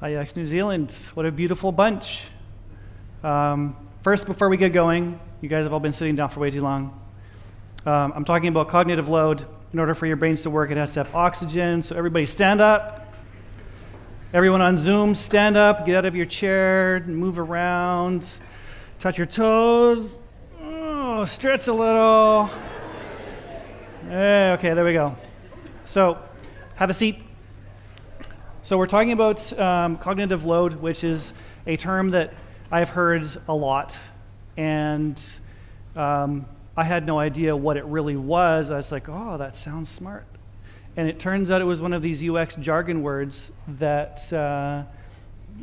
IAG New Zealand, what a beautiful bunch. First, before we get going, you guys have all been sitting down for way too long. I'm talking about cognitive load. In order for your brains to work, it has to have oxygen. So everybody stand up. Everyone on Zoom, stand up, get out of your chair, move around, touch your toes. Oh, stretch a little. Okay, there we go. So, have a seat. So we're talking about cognitive load, which is a term that I've heard a lot, and I had no idea what it really was. I was like, oh, that sounds smart. And it turns out it was one of these UX jargon words that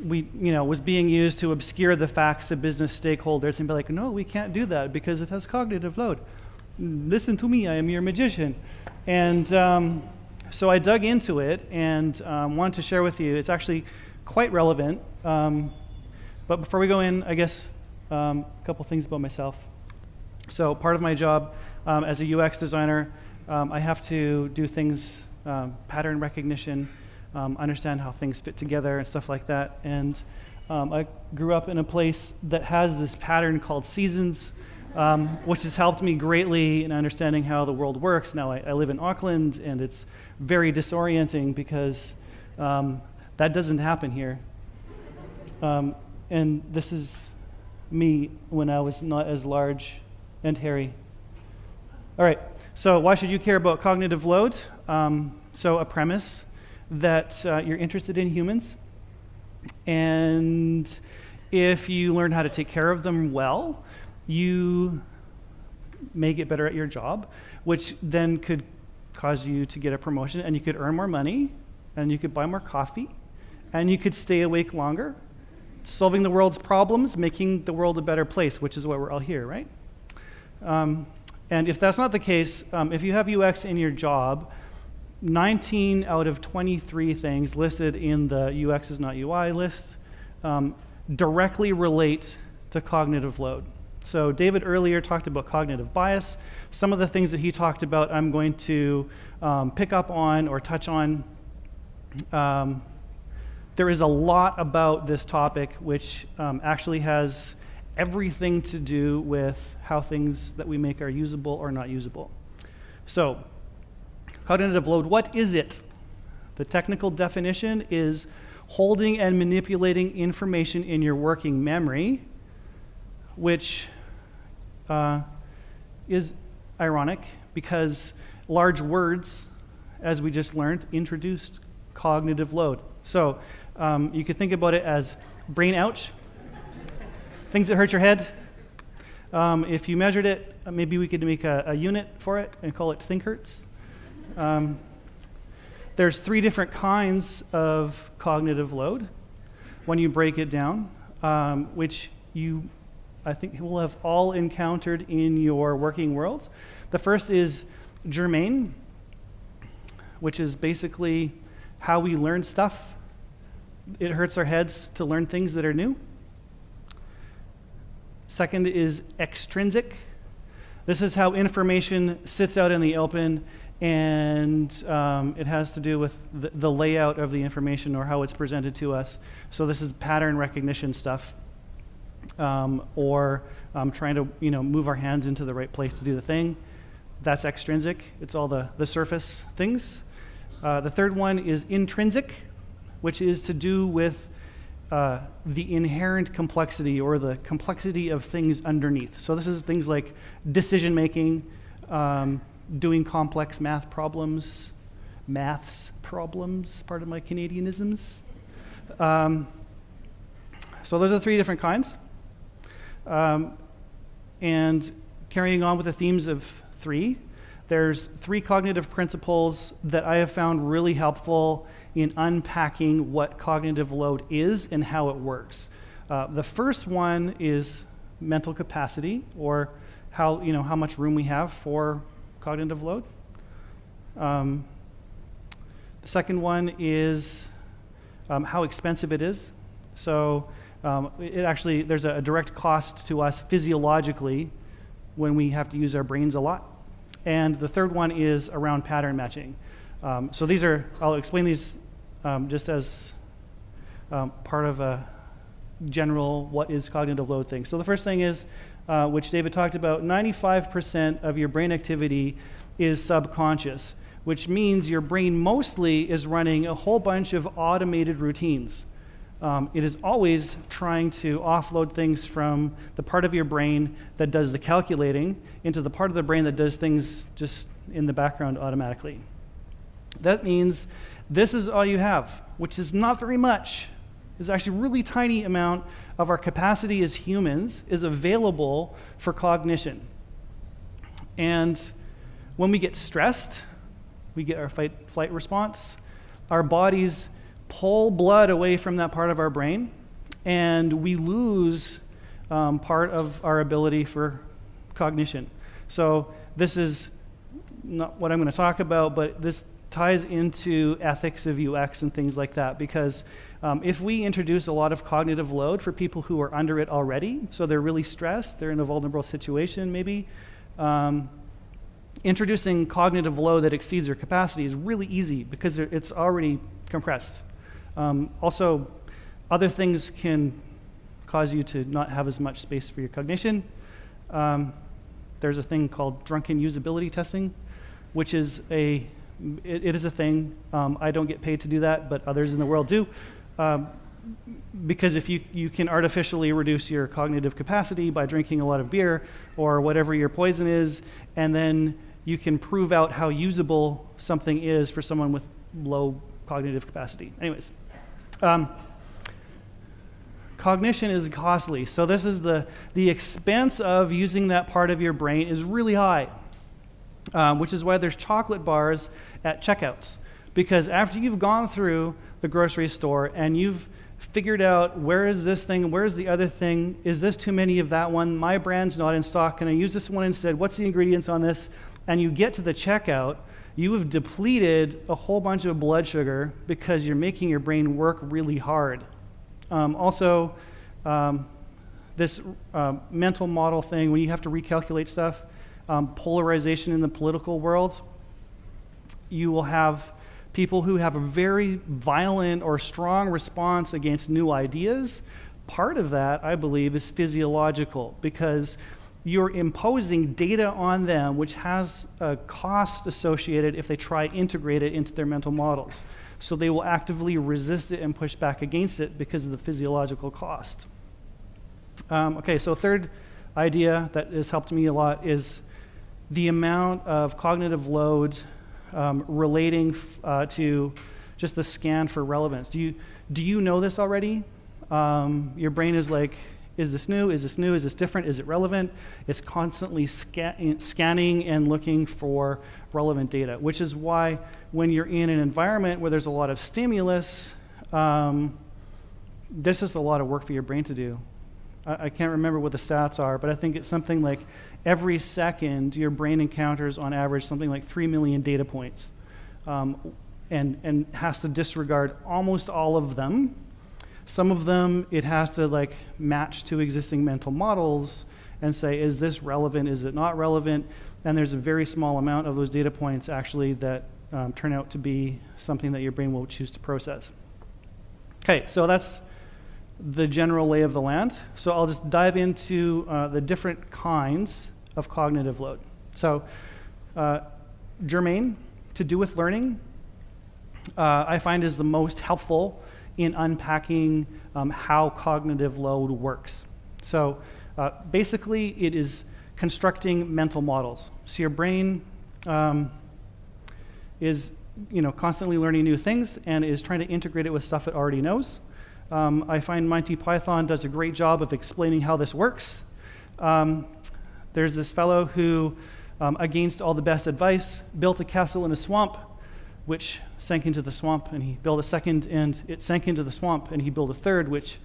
was being used to obscure the facts to business stakeholders and be like, no, we can't do that because it has cognitive load. Listen to me, I am your magician. And so I dug into it and wanted to share with you. It's actually quite relevant. But before we go in, I guess a couple things about myself. So part of my job as a UX designer, I have to do things, pattern recognition, understand how things fit together and stuff like that. And I grew up in a place that has this pattern called seasons, which has helped me greatly in understanding how the world works. Now I live in Auckland, and it's very disorienting because that doesn't happen here. And this is me when I was not as large and hairy. All right, so why should you care about cognitive load? So a premise that you're interested in humans, and if you learn how to take care of them well, you may get better at your job, which then could cause you to get a promotion, and you could earn more money, and you could buy more coffee, and you could stay awake longer, solving the world's problems, making the world a better place, which is why we're all here, right? And if that's not the case, if you have UX in your job, 19 out of 23 things listed in the UX is not UI list directly relate to cognitive load. So David earlier talked about cognitive bias. Some of the things that he talked about I'm going to pick up on or touch on. There is a lot about this topic which actually has everything to do with how things that we make are usable or not usable. So, cognitive load, what is it? The technical definition is holding and manipulating information in your working memory, which is ironic because large words, as we just learned, introduced cognitive load. So you could think about it as brain ouch, things that hurt your head. If you measured it, maybe we could make a unit for it and call it think hurts. There's 3 different kinds of cognitive load when you break it down, which I think will have all encountered in your working world. The first is germane, which is basically how we learn stuff. It hurts our heads to learn things that are new. Second is extrinsic. This is how information sits out in the open, and it has to do with the layout of the information or how it's presented to us. So this is pattern recognition stuff. Or trying to move our hands into the right place to do the thing. That's extrinsic. It's all the surface things. The third one is intrinsic, which is to do with the inherent complexity or the complexity of things underneath. So this is things like decision making, doing complex maths problems, part of my Canadianisms. So those are the 3 different kinds. And carrying on with the themes of 3, there's 3 cognitive principles that I have found really helpful in unpacking what cognitive load is and how it works. The first one is mental capacity, or how much room we have for cognitive load. The second one is how expensive it is. So there's a direct cost to us physiologically when we have to use our brains a lot. And the third one is around pattern matching. So I'll explain these just as part of a general what is cognitive load thing. So the first thing is, which David talked about, 95% of your brain activity is subconscious, which means your brain mostly is running a whole bunch of automated routines. It is always trying to offload things from the part of your brain that does the calculating into the part of the brain that does things just in the background automatically. That means this is all you have, which is not very much. It's actually a really tiny amount of our capacity as humans is available for cognition. And when we get stressed, we get our fight-flight response. Our bodies pull blood away from that part of our brain, and we lose part of our ability for cognition. So this is not what I'm going to talk about, but this ties into ethics of UX and things like that, because if we introduce a lot of cognitive load for people who are under it already, so they're really stressed, they're in a vulnerable situation maybe, introducing cognitive load that exceeds their capacity is really easy because it's already compressed. Also, other things can cause you to not have as much space for your cognition. There's a thing called drunken usability testing, which is it is a thing. I don't get paid to do that, but others in the world do. Because if you can artificially reduce your cognitive capacity by drinking a lot of beer or whatever your poison is, and then you can prove out how usable something is for someone with low cognitive capacity. Anyways, cognition is costly. So this is the expense of using that part of your brain is really high, which is why there's chocolate bars at checkouts. Because after you've gone through the grocery store and you've figured out where is this thing, where's the other thing, is this too many of that one, my brand's not in stock, can I use this one instead, what's the ingredients on this, and you get to the checkout, you have depleted a whole bunch of blood sugar because you're making your brain work really hard. Also, this mental model thing, when you have to recalculate stuff, polarization in the political world, you will have people who have a very violent or strong response against new ideas. Part of that, I believe, is physiological because you're imposing data on them which has a cost associated if they try to integrate it into their mental models. So they will actively resist it and push back against it because of the physiological cost. Okay, so third idea that has helped me a lot is the amount of cognitive load relating to just the scan for relevance. Do you know this already? Your brain is like, is this new? Is this new? Is this different? Is it relevant? It's constantly scanning and looking for relevant data, which is why when you're in an environment where there's a lot of stimulus, this is a lot of work for your brain to do. I can't remember what the stats are, but I think it's something like every second your brain encounters on average something like 3 million data points, and has to disregard almost all of them. Some of them it has to like match to existing mental models and say, is this relevant, is it not relevant? And there's a very small amount of those data points actually that turn out to be something that your brain will choose to process. Okay, so that's the general lay of the land. So I'll just dive into the different kinds of cognitive load. So germane, to do with learning, I find is the most helpful in unpacking how cognitive load works. So basically it is constructing mental models. So your brain is constantly learning new things and is trying to integrate it with stuff it already knows. I find Monty Python does a great job of explaining how this works. There's this fellow who, against all the best advice, built a castle in a swamp, which sank into the swamp, and he built a second, and it sank into the swamp, and he built a third, which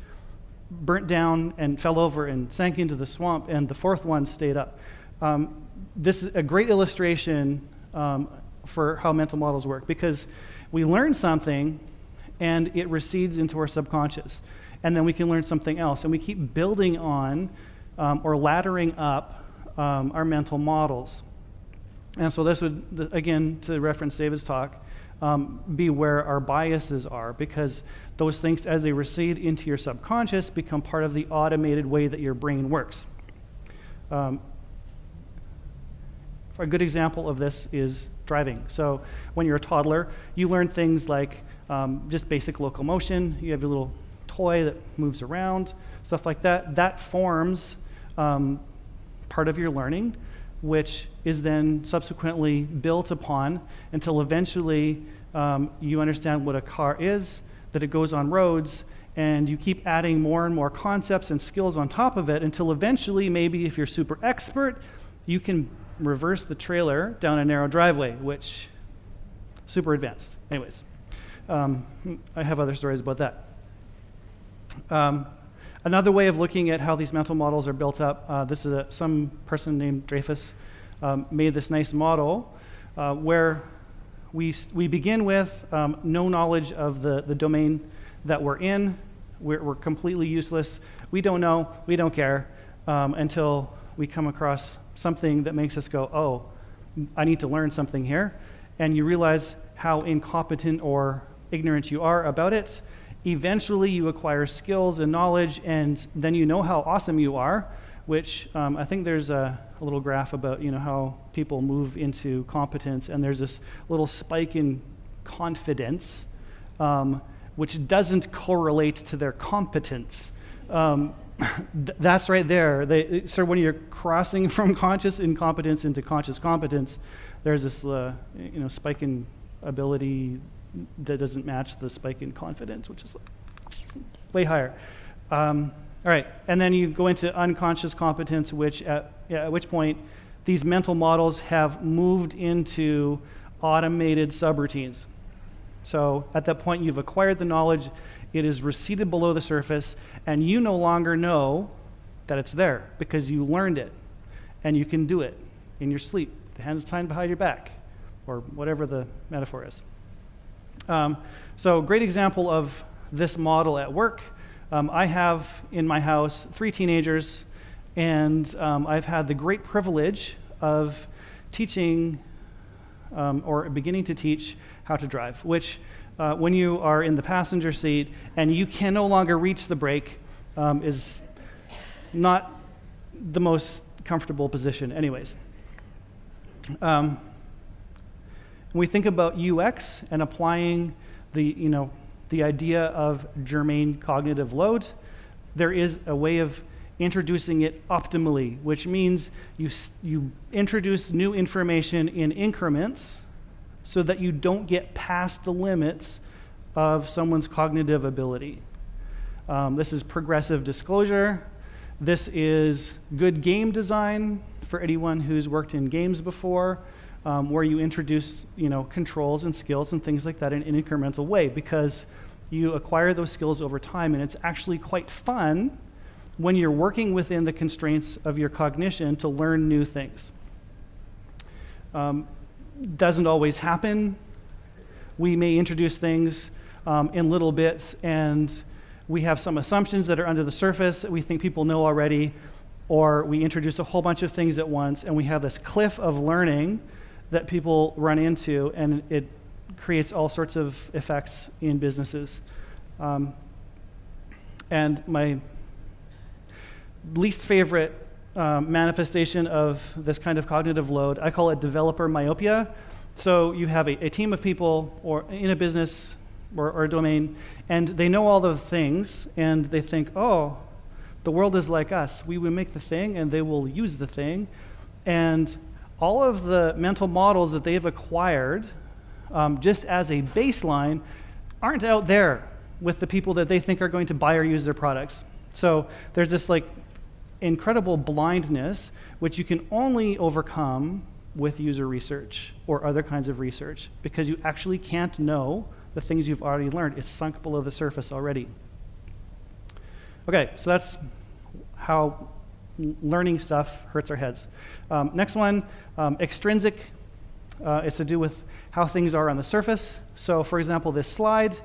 burnt down and fell over and sank into the swamp, and the fourth one stayed up. This is a great illustration for how mental models work, because we learn something, and it recedes into our subconscious. And then we can learn something else. And we keep building on or laddering up our mental models. And so this would, again, to reference David's talk, be where our biases are, because those things, as they recede into your subconscious, become part of the automated way that your brain works. A good example of this is driving. So when you're a toddler, you learn things like just basic locomotion. You have your little toy that moves around, stuff like that. That forms part of your learning, which is then subsequently built upon until eventually you understand what a car is, that it goes on roads, and you keep adding more and more concepts and skills on top of it until eventually, maybe if you're super expert, you can reverse the trailer down a narrow driveway, which super advanced. Anyways, I have other stories about that. Another way of looking at how these mental models are built up, this is some person named Dreyfus made this nice model where we begin with no knowledge of the domain that we're in. We're completely useless. We don't know, we don't care, until we come across something that makes us go, oh, I need to learn something here. And you realize how incompetent or ignorant you are about it. Eventually you acquire skills and knowledge, and then you know how awesome you are, which I think there's a little graph about how people move into competence, and there's this little spike in confidence, which doesn't correlate to their competence. That's right there. So when you're crossing from conscious incompetence into conscious competence, there's this spike in ability that doesn't match the spike in confidence, which is way higher. All right, and then you go into unconscious competence, which at which point these mental models have moved into automated subroutines. So at that point, you've acquired the knowledge, it is receded below the surface, and you no longer know that it's there because you learned it, and you can do it in your sleep, the hands tied behind your back, or whatever the metaphor is. So great example of this model at work. I have in my house 3 teenagers, and I've had the great privilege of teaching or beginning to teach how to drive, which when you are in the passenger seat and you can no longer reach the brake is not the most comfortable position anyways. When we think about UX and applying the idea of germane cognitive load, there is a way of introducing it optimally, which means you introduce new information in increments so that you don't get past the limits of someone's cognitive ability. This is progressive disclosure. This is good game design for anyone who's worked in games before, where you introduce controls and skills and things like that in an incremental way, because you acquire those skills over time, and it's actually quite fun when you're working within the constraints of your cognition to learn new things. Doesn't always happen. We may introduce things in little bits, and we have some assumptions that are under the surface that we think people know already, or we introduce a whole bunch of things at once, and we have this cliff of learning that people run into, and it creates all sorts of effects in businesses. And my least favorite manifestation of this kind of cognitive load, I call it developer myopia. So you have a team of people or in a business or a domain, and they know all the things, and they think, oh, the world is like us. We will make the thing, and they will use the thing. And all of the mental models that they've acquired just as a baseline aren't out there with the people that they think are going to buy or use their products. So there's this incredible blindness, which you can only overcome with user research or other kinds of research, because you actually can't know the things you've already learned. It's sunk below the surface already. Okay, so that's how learning stuff hurts our heads. Next one, extrinsic. It's to do with how things are on the surface. So for example, this slide,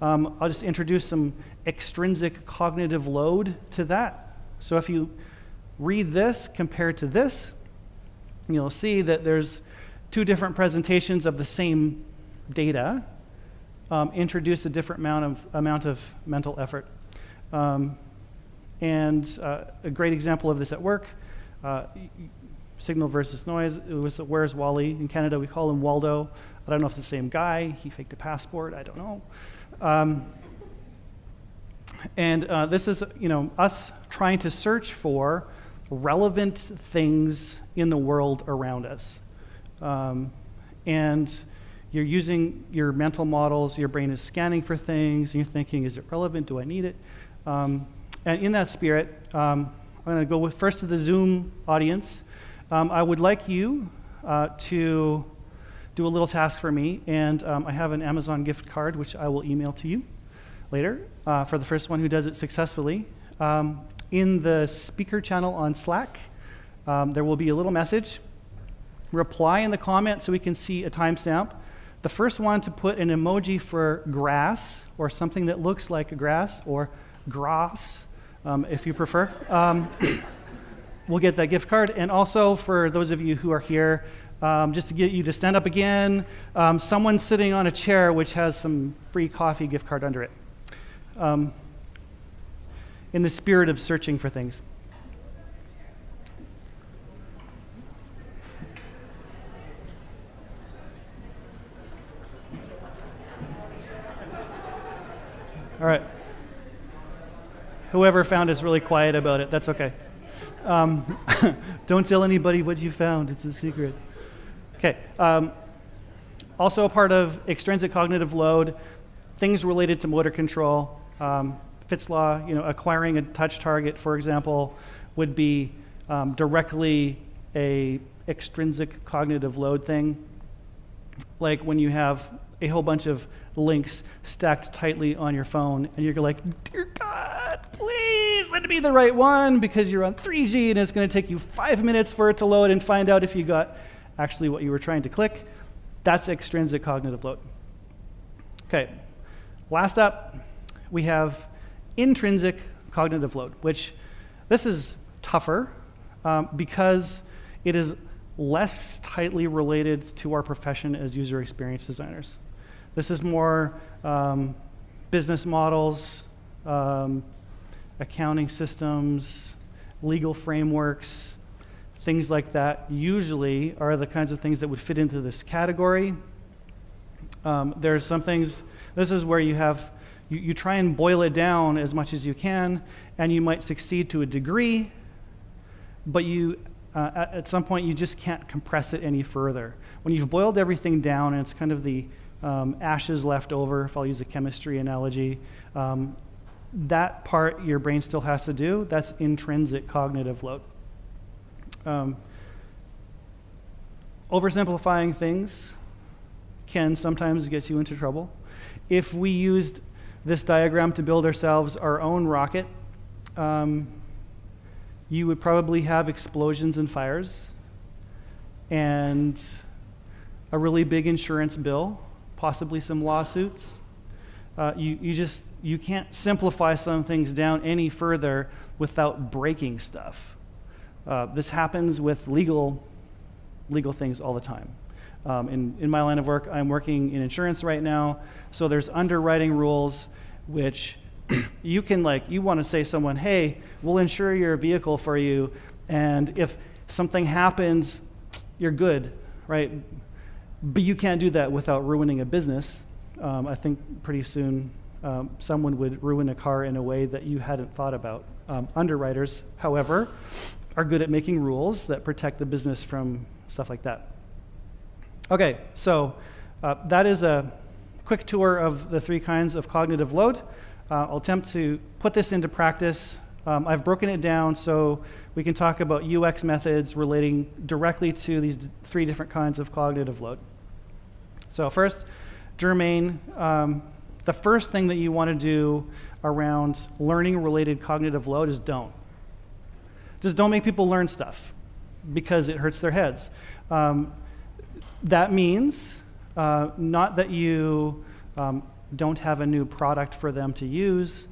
I'll just introduce some extrinsic cognitive load to that. So if you read this compared to this, you'll see that there's 2 different presentations of the same data introduce a different amount of mental effort. And a great example of this at work, signal versus noise, it was Where's Wally? In Canada, we call him Waldo. I don't know if it's the same guy. He faked a passport. I don't know. And this is, us trying to search for relevant things in the world around us. And you're using your mental models, your brain is scanning for things, and you're thinking, is it relevant? Do I need it? And in that spirit, I'm going to go first to the Zoom audience. I would like you to do a little task for me, and I have an Amazon gift card, which I will email to you later for the first one who does it successfully. In the speaker channel on Slack, there will be a little message. Reply in the comments so we can see a timestamp. The first one to put an emoji for grass or something that looks like a grass or grass, if you prefer, we'll get that gift card. And also for those of you who are here, just to get you to stand up again, someone's sitting on a chair which has some free coffee gift card under it. In the spirit of searching for things. All right. Whoever found is really quiet about it. That's okay. Don't tell anybody what you found. It's a secret. Okay. Also a part of extrinsic cognitive load, things related to motor control. Fitts law, acquiring a touch target, for example, would be directly a extrinsic cognitive load thing. Like when you have a whole bunch of links stacked tightly on your phone, and you're like, dear God, please let it be the right one, because you're on 3G and it's going to take you 5 minutes for it to load and find out if you got actually what you were trying to click. That's extrinsic cognitive load. Okay, last up, we have intrinsic cognitive load, which this is tougher because it is less tightly related to our profession as user experience designers. This is more business models, accounting systems, legal frameworks, things like that usually are the kinds of things that would fit into this category. There's some things, this is where you try and boil it down as much as you can, and you might succeed to a degree, but at some point you just can't compress it any further. When you've boiled everything down and it's kind of the ashes left over, if I'll use a chemistry analogy, that part your brain still has to do, that's intrinsic cognitive load. Oversimplifying things can sometimes get you into trouble. If we used this diagram to build ourselves our own rocket, you would probably have explosions and fires and a really big insurance bill, possibly some lawsuits. You can't simplify some things down any further without breaking stuff. This happens with legal things all the time. In my line of work, I'm working in insurance right now, so there's underwriting rules which you want to say to someone, hey, we'll insure your vehicle for you, and if something happens, you're good, right? But you can't do that without ruining a business. I think pretty soon someone would ruin a car in a way that you hadn't thought about. Underwriters, however, are good at making rules that protect the business from stuff like that. Okay, so that is a quick tour of the three kinds of cognitive load. I'll attempt to put this into practice. I've broken it down so we can talk about UX methods relating directly to these three different kinds of cognitive load. So first, germane, the first thing that you want to do around learning-related cognitive load is don't. Just don't make people learn stuff because it hurts their heads. That means not that you don't have a new product for them to use.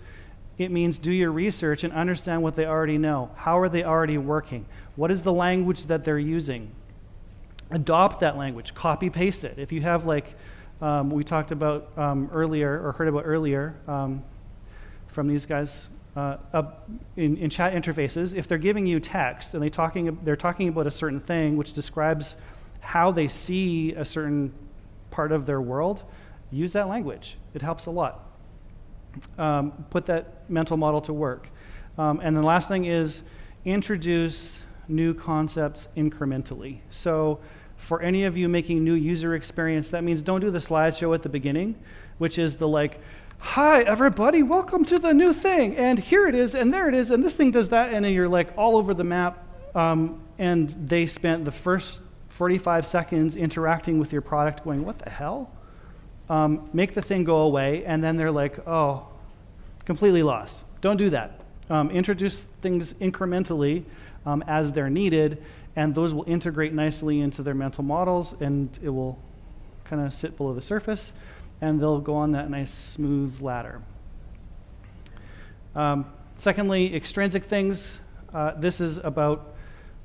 It means do your research and understand what they already know. How are they already working? What is the language that they're using? Adopt that language, copy paste it. If you have like we talked about earlier, or heard about earlier from these guys in chat interfaces. If they're giving you text and they're talking about a certain thing which describes how they see a certain part of their world, use that language. It helps a lot. Put that mental model to work. And the last thing is introduce new concepts incrementally. So for any of you making new user experience, that means don't do the slideshow at the beginning, which is the like, hi everybody, welcome to the new thing, and here it is, and there it is, and this thing does that, and then you're like all over the map, and they spent the first 45 seconds interacting with your product going, what the hell? Make the thing go away, and then they're like, oh, completely lost. Don't do that. Introduce things incrementally as they're needed, and those will integrate nicely into their mental models, and it will kind of sit below the surface, and they'll go on that nice smooth ladder. Secondly, extrinsic things. This is about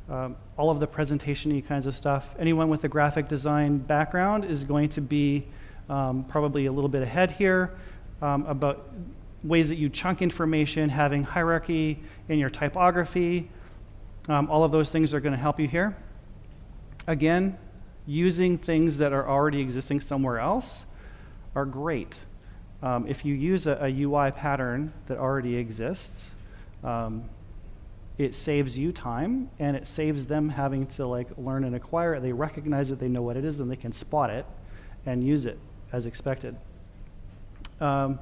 all of the presentation-y kinds of stuff. Anyone with a graphic design background is going to be probably a little bit ahead here about ways that you chunk information, having hierarchy in your typography. All of those things are going to help you here. Again, using things that are already existing somewhere else are great. If you use a UI pattern that already exists, it saves you time, and it saves them having to like learn and acquire it. They recognize it, they know what it is, and they can spot it and use it as expected. A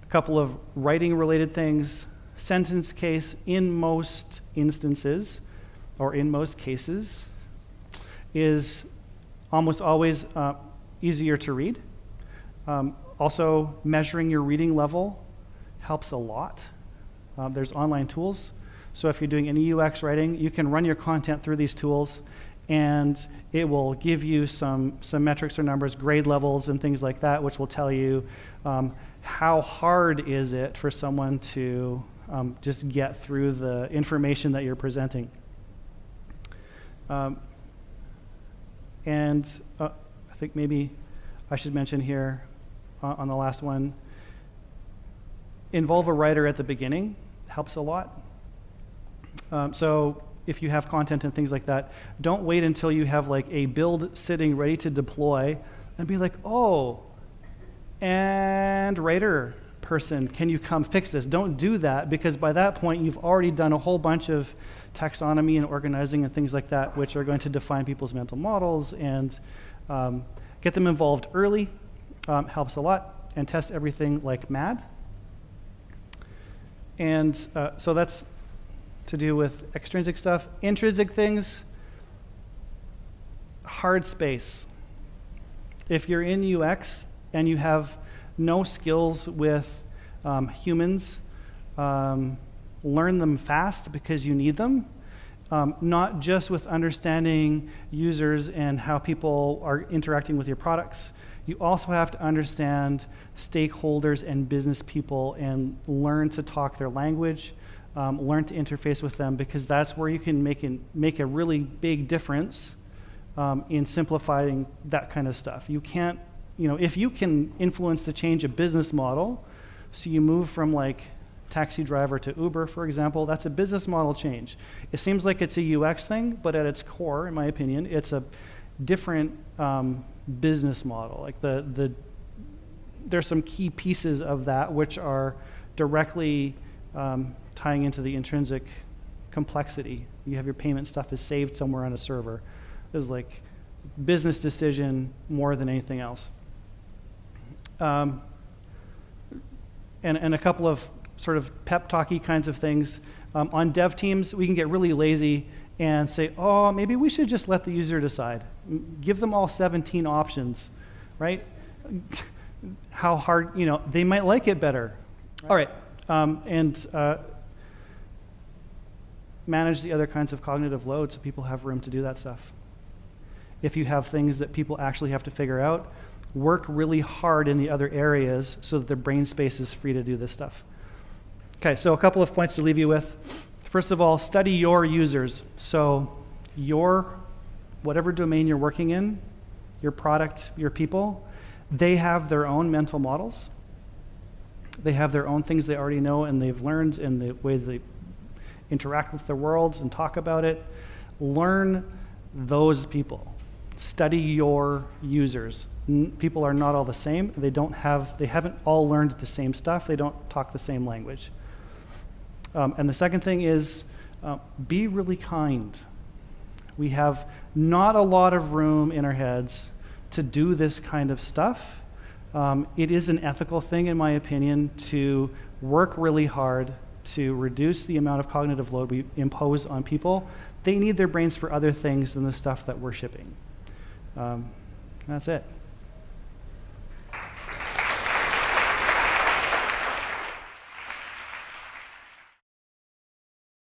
couple of writing-related things. Sentence case in most instances, or in most cases, is almost always easier to read. Also, measuring your reading level helps a lot. There's online tools. So if you're doing any UX writing, you can run your content through these tools, and it will give you some metrics or numbers, grade levels and things like that, which will tell you how hard is it for someone to just get through the information that you're presenting. And I think maybe I should mention here on the last one, involve a writer at the beginning helps a lot. So if you have content and things like that, don't wait until you have like a build sitting ready to deploy and be like, oh, and writer person, can you come fix this? Don't do that, because by that point you've already done a whole bunch of taxonomy and organizing and things like that, which are going to define people's mental models, and get them involved early helps a lot, and test everything like mad. And so that's to do with extrinsic stuff. Intrinsic things, hard space. If you're in UX and you have no skills with humans, learn them fast because you need them. Not just with understanding users and how people are interacting with your products. You also have to understand stakeholders and business people and learn to talk their language, learn to interface with them, because that's where you can make a really big difference in simplifying that kind of stuff. You can't, if you can influence to change a business model, so you move from like taxi driver to Uber, for example, that's a business model change. It seems like it's a UX thing, but at its core, in my opinion, it's a different business model. Like there's some key pieces of that which are directly tying into the intrinsic complexity. You have your payment stuff is saved somewhere on a server. There's like business decision more than anything else. And a couple of sort of pep talky kinds of things. On dev teams, we can get really lazy and say, oh, maybe we should just let the user decide. Give them all 17 options, right? How hard, they might like it better. All right, and manage the other kinds of cognitive load so people have room to do that stuff. If you have things that people actually have to figure out, work really hard in the other areas so that the brain space is free to do this stuff. Okay, so a couple of points to leave you with. First of all, study your users. So whatever domain you're working in, your product, your people, They have their own mental models. They have their own things they already know and they've learned in the way they interact with the world and talk about it. Learn those people. Study your users. People are not all the same. They haven't all learned the same stuff. They don't talk the same language. And the second thing is be really kind. We have not a lot of room in our heads to do this kind of stuff. It is an ethical thing, in my opinion, to work really hard to reduce the amount of cognitive load we impose on people. They need their brains for other things than the stuff that we're shipping. That's it.